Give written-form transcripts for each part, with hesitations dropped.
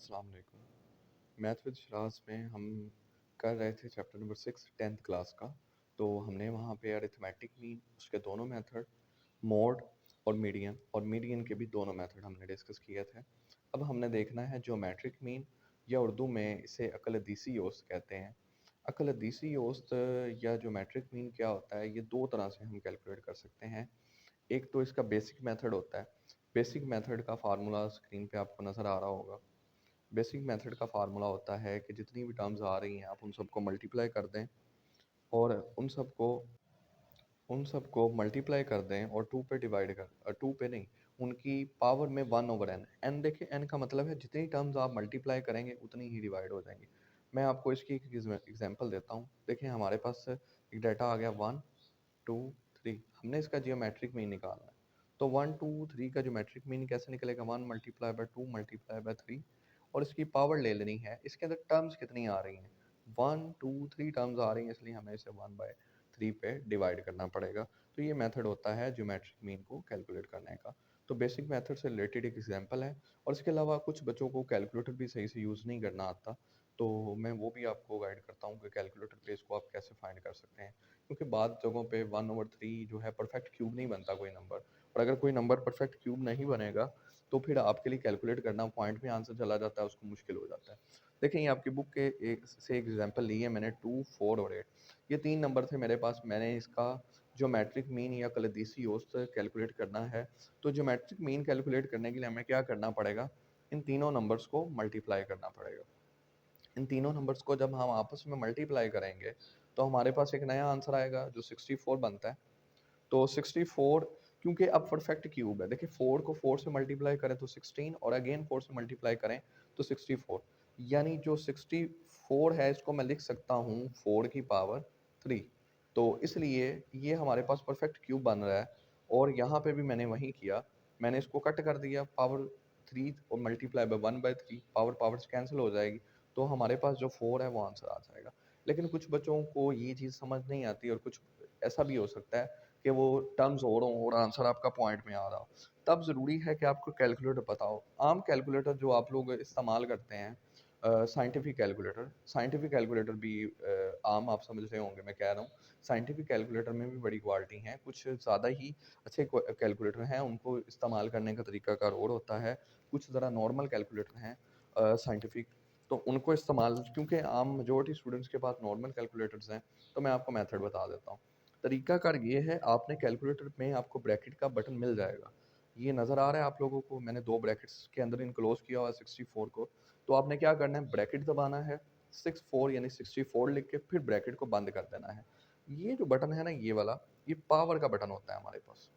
अस्सलाम वालेकुम। Math with Sharaj में हम कर रहे थे चैप्टर नंबर 6 10th क्लास का। तो हमने वहाँ पे अरिथमेटिक मीन, उसके दोनों मेथड, मोड और मीडियन के भी दोनों मेथड हमने डिस्कस किए थे। अब हमने देखना है ज्योमेट्रिक मीन, या उर्दू में इसे अकलदीसी औसत कहते हैं। अकलदीसी औसत या ज्योमेट्रिक मीन क्या होता है, ये दो तरह से हम कैलकुलेट कर सकते हैं। एक तो इसका बेसिक मेथड होता है। बेसिक मेथड का फार्मूला स्क्रीन पे आपको नज़र आ रहा होगा। बेसिक मेथड का फार्मूला होता है कि जितनी भी टर्म्स आ रही हैं आप उन सबको मल्टीप्लाई कर दें, और उन सबको मल्टीप्लाई कर दें और टू पे डिवाइड कर, टू पे नहीं, उनकी पावर में 1/n। एन देखिए, एन का मतलब है जितनी टर्म्स आप मल्टीप्लाई करेंगे उतनी ही डिवाइड हो जाएंगी। मैं आपको इसकी एक एग्जांपल देता हूँ। देखिए हमारे पास एक डाटा आ गया 1 2 3। हमने इसका जियोमेट्रिक मीन निकालना है। तो 1 2 3 का जियोमेट्रिक मीन कैसे निकलेगा? 1 मल्टीप्लाई बाय 2 मल्टीप्लाई बाय 3, और इसकी पावर ले लेनी है। इसके अंदर टर्म्स कितनी आ रही हैं? 1 2 3 टर्म्स आ रही हैं, इसलिए हमें इसे 1/3 पे डिवाइड करना पड़ेगा। तो ये मेथड होता है ज्योमेट्रिक मीन को कैलकुलेट करने का। तो बेसिक मेथड से रिलेटेड एक एग्जांपल है। और इसके अलावा कुछ बच्चों को कैलकुलेटर भी सही से यूज़ नहीं करना आता, तो मैं वो भी आपको गाइड करता हूँ कि कैलकुलेटर पे इसको आप कैसे फाइंड कर सकते हैं। क्योंकि बाद जगहों पे 1/3 जो है परफेक्ट क्यूब नहीं बनता कोई नंबर, और अगर कोई नंबर परफेक्ट क्यूब नहीं बनेगा तो फिर आपके लिए कैलकुलेट करना, पॉइंट में आंसर चला जाता है, उसको मुश्किल हो जाता है। देखिए ये आपकी बुक के एक एग्जांपल ली है मैंने, 2 4 और 8। ये तीन नंबर थे मेरे पास। मैंने इसका ज्योमेट्रिक मीन या कलदीसी औसत कैलकुलेट करना है। तो ज्योमेट्रिक मीन कैलकुलेट करने के लिए हमें क्या करना पड़ेगा? इन तीनों नंबर्स को मल्टीप्लाई करना पड़ेगा। इन तीनों नंबर्स को जब हम आपस में मल्टीप्लाई करेंगे तो हमारे पास एक नया आंसर आएगा जो 64 बनता है। तो 64, क्योंकि अब परफेक्ट क्यूब है, देखिए 4 को 4 से मल्टीप्लाई करें तो 16, और अगेन 4 से मल्टीप्लाई करें तो 64। यानी जो 64 है इसको मैं लिख सकता हूँ 4 की पावर 3। तो इसलिए ये हमारे पास परफेक्ट क्यूब बन रहा है। और यहाँ पे भी मैंने वही किया, मैंने इसको कट कर दिया पावर 3 और मल्टीप्लाई बाय 1/3, पावर पावर से कैंसिल हो जाएगी। तो हमारे पास जो 4 है वो आंसर आ जाएगा। लेकिन कुछ बच्चों को ये चीज़ समझ नहीं आती, और कुछ ऐसा भी हो सकता है कि वो टर्म्स और हों और आंसर आपका पॉइंट में आ रहा हो। तब ज़रूरी है कि आपको कैलकुलेटर पता हो। आम कैलकुलेटर जो आप लोग इस्तेमाल करते हैं, साइंटिफिक कैलकुलेटर भी आम आप समझ रहे होंगे मैं कह रहा हूँ। साइंटिफिक कैलकुलेटर में भी बड़ी क्वालिटी हैं, कुछ ज़्यादा ही अच्छे कैलकुलेटर हैं, उनको इस्तेमाल करने का तरीकाकार और होता है। कुछ ज़रा नॉर्मल कैलकुलेटर हैं साइंटिफिक, तो उनको इस्तेमाल, क्योंकि आम मेजोरिटी स्टूडेंट्स के पास नॉर्मल कैलकुलेटर्स हैं, तो मैं आपको मेथड बता देता हूँ। तरीकाकार ये है, आपने कैलकुलेटर में आपको ब्रैकेट का बटन मिल जाएगा। ये नज़र आ रहा है आप लोगों को, मैंने दो ब्रैकेट्स के अंदर इनक्लोज किया हुआ है 64 को। तो आपने क्या करना है, ब्रैकेट दबाना है, 64 यानी 64 लिख के फिर ब्रैकेट को बंद कर देना है। ये जो बटन है ना, ये वाला, ये पावर का बटन होता है हमारे पास,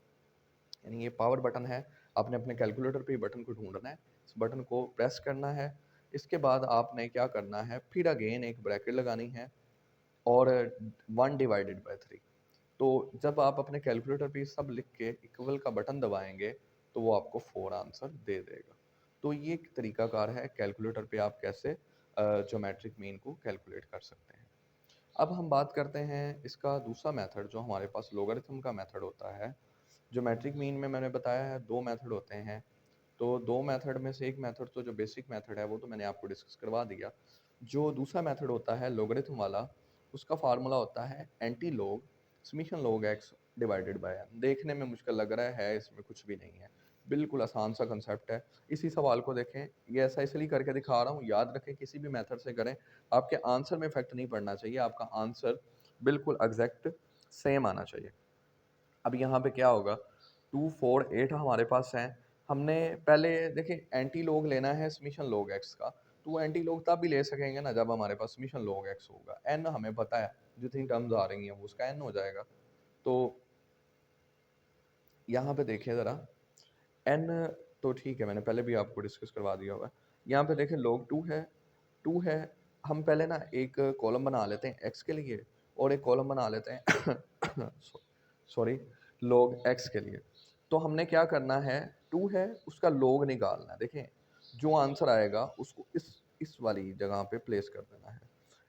यानी ये पावर बटन है। आपने अपने कैलकुलेटर पे बटन को ढूंढना है, इस बटन को प्रेस करना है। इसके बाद आपने क्या करना है, फिर अगेन एक ब्रैकेट लगानी है, और 1/3। तो जब आप अपने कैलकुलेटर पे सब लिख के इक्वल का बटन दबाएंगे तो वो आपको 4 आंसर दे देगा। तो ये एक तरीकाकार है कैलकुलेटर पे आप कैसे ज्योमेट्रिक मीन को कैलकुलेट कर सकते हैं। अब हम बात करते हैं इसका दूसरा मेथड, जो हमारे पास लोगारिथम का मेथड होता है। ज्योमेट्रिक मीन में मैंने बताया है दो मेथड होते हैं। तो दो मेथड में से एक मेथड तो जो बेसिक मेथड है वो तो मैंने आपको डिस्कस करवा दिया। जो दूसरा मेथड होता है लोगरिथम वाला, उसका फार्मूला होता है antilog summation log x divided by n. देखने में मुश्किल लग रहा है, इसमें कुछ भी नहीं है, बिल्कुल आसान सा कंसेप्ट है। इसी सवाल को देखें, ये ऐसा इसलिए करके दिखा रहा हूँ, याद रखें किसी भी मेथड से करें, आपके आंसर में इफेक्ट नहीं पड़ना चाहिए, आपका आंसर बिल्कुल एग्जैक्ट सेम आना चाहिए। अब यहाँ पे क्या होगा, 2 4 8 हमारे पास हैं। हमने पहले देखिए एंटी लॉग लेना है समीशन लॉग एक्स का। तो वो एंटी लॉग तब भी ले सकेंगे ना जब हमारे पास समीशन लॉग एक्स होगा। एन हमें पता है, जितनी टर्म्स आ रही हैं वो उसका एन हो जाएगा। तो यहाँ पे देखिए ज़रा, एन तो ठीक है, मैंने पहले भी आपको डिस्कस करवा दिया होगा। यहाँ पे देखिए लॉग 2 है। हम पहले ना एक कॉलम बना लेते हैं एक्स के लिए, और एक कॉलम बना लेते हैं सॉरी, लॉग एक्स के लिए। तो हमने क्या करना है, 2 है उसका लॉग निकालना है। देखें जो आंसर आएगा उसको इस वाली जगह पे प्लेस कर देना है।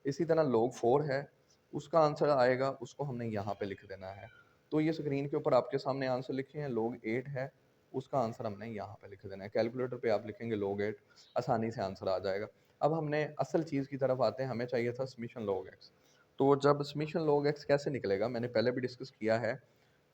इसी तरह log 4 है, उसका आंसर आएगा, उसको हमने यहाँ पे लिख देना है। तो ये स्क्रीन के ऊपर आपके सामने आंसर लिखे हैं। log 8 है, उसका आंसर हमने यहाँ पे लिख देना है। कैलकुलेटर पे आप लिखेंगे log 8, आसानी से आंसर आ जाएगा। अब हमने असल चीज़ की तरफ आते हैं, हमें चाहिए था समेशन log x। तो जब समेशन log x कैसे निकलेगा, मैंने पहले भी डिस्कस किया है।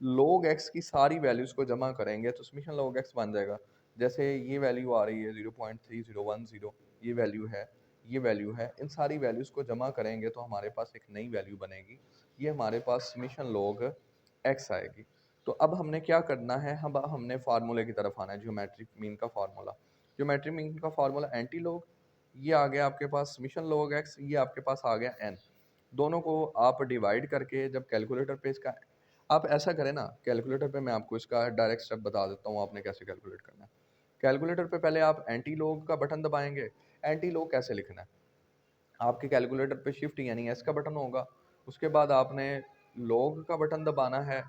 log x की सारी वैल्यूज़ को जमा करेंगे तो समेशन log x बन जाएगा। जैसे ये वैल्यू आ रही है 0.3010, ये वैल्यू है, ये वैल्यू है, इन सारी वैल्यूज़ को जमा करेंगे तो हमारे पास एक नई वैल्यू बनेगी। ये हमारे पास समेशन log x आएगी। तो अब हमने क्या करना है, हम हमने फार्मूले की तरफ आना है, ज्योमेट्रिक मीन का फार्मूला। ज्योमेट्रिक मीन का फार्मूला एंटी लॉग, ये आ गया आपके पास समेशन log x, ये आपके पास आ गया n। दोनों को आप डिवाइड करके जब कैलकुलेटर पे इसका, आप ऐसा करें ना, कैलकुलेटर पे मैं आपको इसका डायरेक्ट स्टेप बता देता हूँ आपने कैसे कैलकुलेट करना है। कैलकुलेटर पे पहले आप एंटी लॉग का बटन दबाएंगे। एंटी लॉग कैसे लिखना है, आपके कैलकुलेटर पे शिफ्ट यानी एस का बटन होगा, उसके बाद आपने लॉग का बटन दबाना है,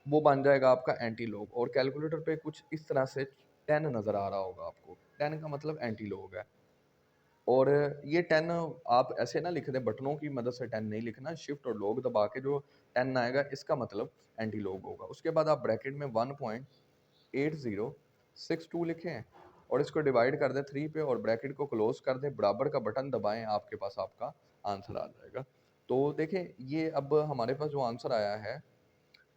वो बन जाएगा आपका एंटी लॉग। और कैलकुलेटर पे कुछ इस तरह से 10 नज़र आ रहा होगा आपको, 10 का मतलब एंटी लॉग है। और ये 10 आप ऐसे ना लिख दें, बटनों की मदद से 10 नहीं लिखना, शिफ्ट और लॉग दबा के जो 10 आएगा इसका मतलब एंटी लॉग होगा। उसके बाद आप ब्रैकेट में 1.8062 लिखें और इसको डिवाइड कर दें 3 पे और ब्रैकेट को क्लोज कर दें, बराबर का बटन दबाएं, आपके पास आपका आंसर आ जाएगा। तो देखें ये अब हमारे पास जो आंसर आया है,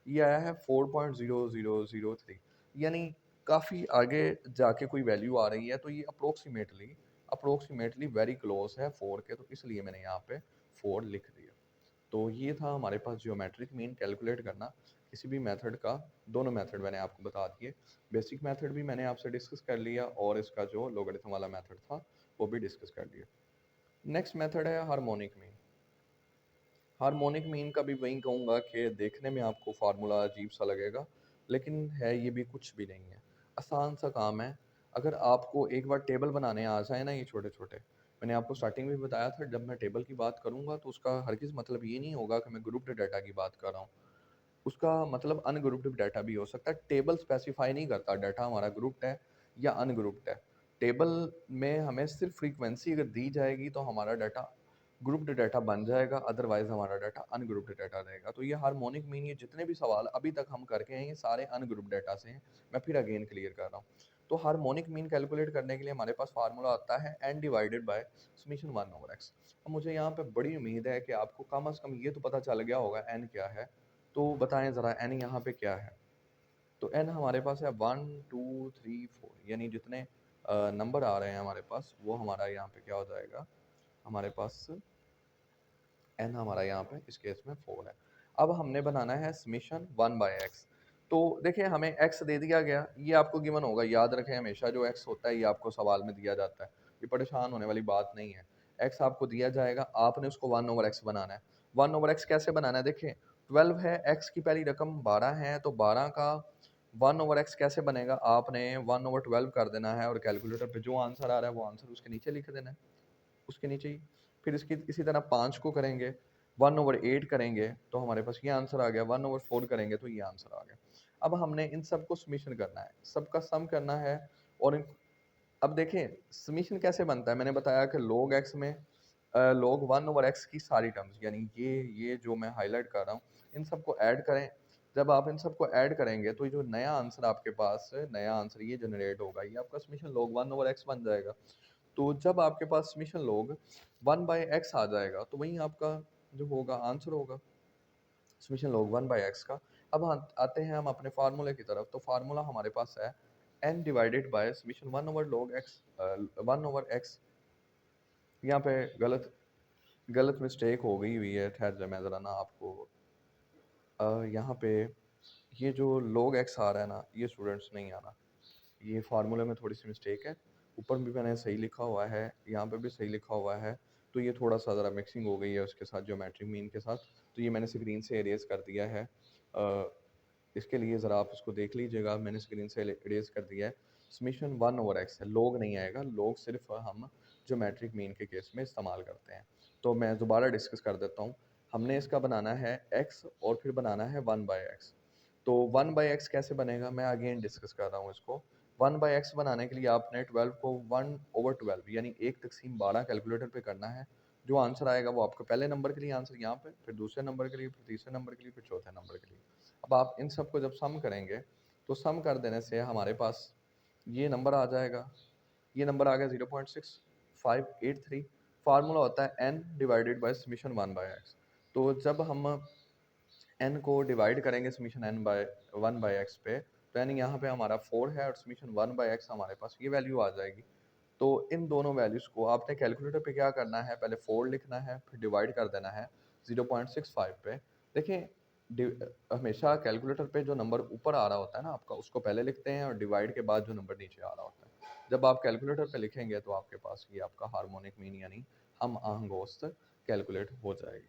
ये आया है 4.0003, यानी काफ़ी आगे जाके कोई वैल्यू आ रही है, तो ये अप्रोक्सीमेटली वेरी क्लोज है 4 के, तो इसलिए मैंने यहाँ पे 4 लिख दिया। तो ये था हमारे पास जियोमेट्रिक मीन कैलकुलेट करना किसी भी मेथड का। दोनों मेथड मैंने आपको बता दिए, बेसिक मेथड भी मैंने आपसे डिस्कस कर लिया और इसका जो लोगरिथम वाला मेथड था वो भी डिस्कस कर लिया। नेक्स्ट मेथड है हार्मोनिक मीन। हार्मोनिक मीन का भी वही कहूँगा कि देखने में आपको फार्मूला अजीब सा लगेगा, लेकिन है ये भी कुछ भी नहीं है, आसान सा काम है। अगर आपको एक बार टेबल बनाने आ जाए ना, ये छोटे छोटे, मैंने आपको स्टार्टिंग में भी बताया था, जब मैं टेबल की बात करूँगा तो उसका हरगिज़ मतलब ये नहीं होगा कि मैं ग्रुप्ड डाटा की बात कर रहा हूँ। उसका मतलब अनग्रुप्ड डाटा भी हो सकता है। टेबल स्पेसिफाई नहीं करता डाटा हमारा ग्रुप्ड है या अनग्रुप्ड है। टेबल में हमें सिर्फ फ्रीक्वेंसी अगर दी जाएगी तो हमारा डाटा ग्रुप्ड डाटा बन जाएगा, अदरवाइज हमारा डाटा अनग्रुप्ड डाटा रहेगा। तो ये हार्मोनिक मीन, ये जितने भी सवाल अभी तक हम करके हैं ये सारे अनग्रुप्ड डाटा से हैं। मैं फिर अगेन क्लियर कर रहा हूँ। तो हार्मोनिक मीन कैलकुलेट करने के लिए हमारे पास फार्मूला आता है n divided by summation 1/x। अब मुझे यहाँ पे बड़ी उम्मीद है कि आपको कम से कम ये तो पता चल गया होगा n क्या है। तो बताएं ज़रा n यहाँ पे क्या है। तो n हमारे पास है 1 2 3 4, यानी जितने नंबर आ रहे हैं हमारे पास वो हमारा यहाँ पे क्या हो जाएगा, हमारे पास n हमारा यहाँ पे इस केस में 4 है। अब हमने बनाना है समेशन 1/x। तो देखिए हमें x दे दिया गया, ये आपको गिवन होगा, याद रखें हमेशा जो x होता है ये आपको सवाल में दिया जाता है, ये परेशान होने वाली बात नहीं है। x आपको दिया जाएगा, आपने उसको 1/x बनाना है। 1/x कैसे बनाना है, देखिए 12 है, x की पहली रकम 12 है, तो 12 का 1/x कैसे बनेगा, आपने 1/12 कर देना है और कैलकुलेटर पे जो आंसर आ रहा है वो आंसर उसके नीचे लिख देना है, उसके नीचे ही। फिर इसकी इसी तरह 5 को करेंगे, 1/8 करेंगे तो हमारे पास ये आंसर आ गया, 1/4 करेंगे तो ये आंसर आ गया। अब हमने इन सबको समेशन करना है, सबका सम करना है। और अब देखें समेशन कैसे बनता है, मैंने बताया कि log x में log 1/x की सारी टर्म्स, यानी ये जो मैं हाईलाइट कर रहा हूँ, इन सबको ऐड करें। जब आप इन सबको ऐड करेंगे तो ये जो नया आंसर आपके पास नया आंसर ये जनरेट होगा, ये आपका समेशन log 1/x बन जाएगा। तो जब आपके पास समेशन log 1/x आ जाएगा तो वही आपका जो होगा आंसर होगा समेशन log 1/x का। अब आते हैं हम अपने फार्मूले की तरफ। तो फार्मूला हमारे पास है n divided by summation 1/log x, 1/x। यहाँ पे गलत गलत मिस्टेक हो गई हुई है, ठहर जाए मैं ज़रा ना आपको यहाँ पे ये जो log x आ रहा है ना, ये स्टूडेंट्स नहीं आना, ये फार्मूले में थोड़ी सी मिस्टेक है। ऊपर भी मैंने सही लिखा हुआ है, यहाँ पे भी सही लिखा हुआ है, तो ये थोड़ा सा ज़रा मिक्सिंग हो गई है उसके साथ ज्योमेट्रिक मीन के साथ, तो ये मैंने स्क्रीन से इरेज कर दिया है। इसके लिए ज़रा आप इसको देख लीजिएगा, मैंने स्क्रीन से इरेज कर दिया है। समेशन 1/x है, लोग नहीं आएगा, लोग सिर्फ हम ज्योमेट्रिक मीन के केस में इस्तेमाल करते हैं। तो मैं दोबारा डिस्कस कर देता हूँ। हमने इसका बनाना है x और फिर बनाना है 1/x। तो 1/x कैसे बनेगा, मैं अगेन डिस्कस कर रहा हूँ इसको। 1/x बनाने के लिए आपने 12 को 1/12 यानी 1/12 कैलकुलेटर पे करना है। जो आंसर आएगा वो आपका पहले नंबर के लिए आंसर यहाँ पे, फिर दूसरे नंबर के लिए, फिर तीसरे नंबर के लिए, फिर चौथे नंबर के लिए। अब आप इन सब को जब सम करेंगे तो सम कर देने से हमारे पास ये नंबर आ जाएगा, ये नंबर आ गया 0.6583। फार्मूला होता है n divided by summation 1/x। तो जब हम n को डिवाइड करेंगे समीशन n बाय 1/x पे, तो n यहाँ पे हमारा 4 है और समीशन 1/x हमारे पास ये वैल्यू आ जाएगी। तो इन दोनों वैल्यूज़ को आपने कैलकुलेटर पे क्या करना है, पहले 4 लिखना है, फिर डिवाइड कर देना है 0.65 पे। देखें हमेशा कैलकुलेटर पे जो नंबर ऊपर आ रहा होता है ना आपका, उसको पहले लिखते हैं और डिवाइड के बाद जो नंबर नीचे आ रहा होता है। जब आप कैलकुलेटर पे लिखेंगे तो आपके पास ये आपका हार्मोनिक मीन यानी हम आहंगोस्त कैलकुलेट हो जाएगी।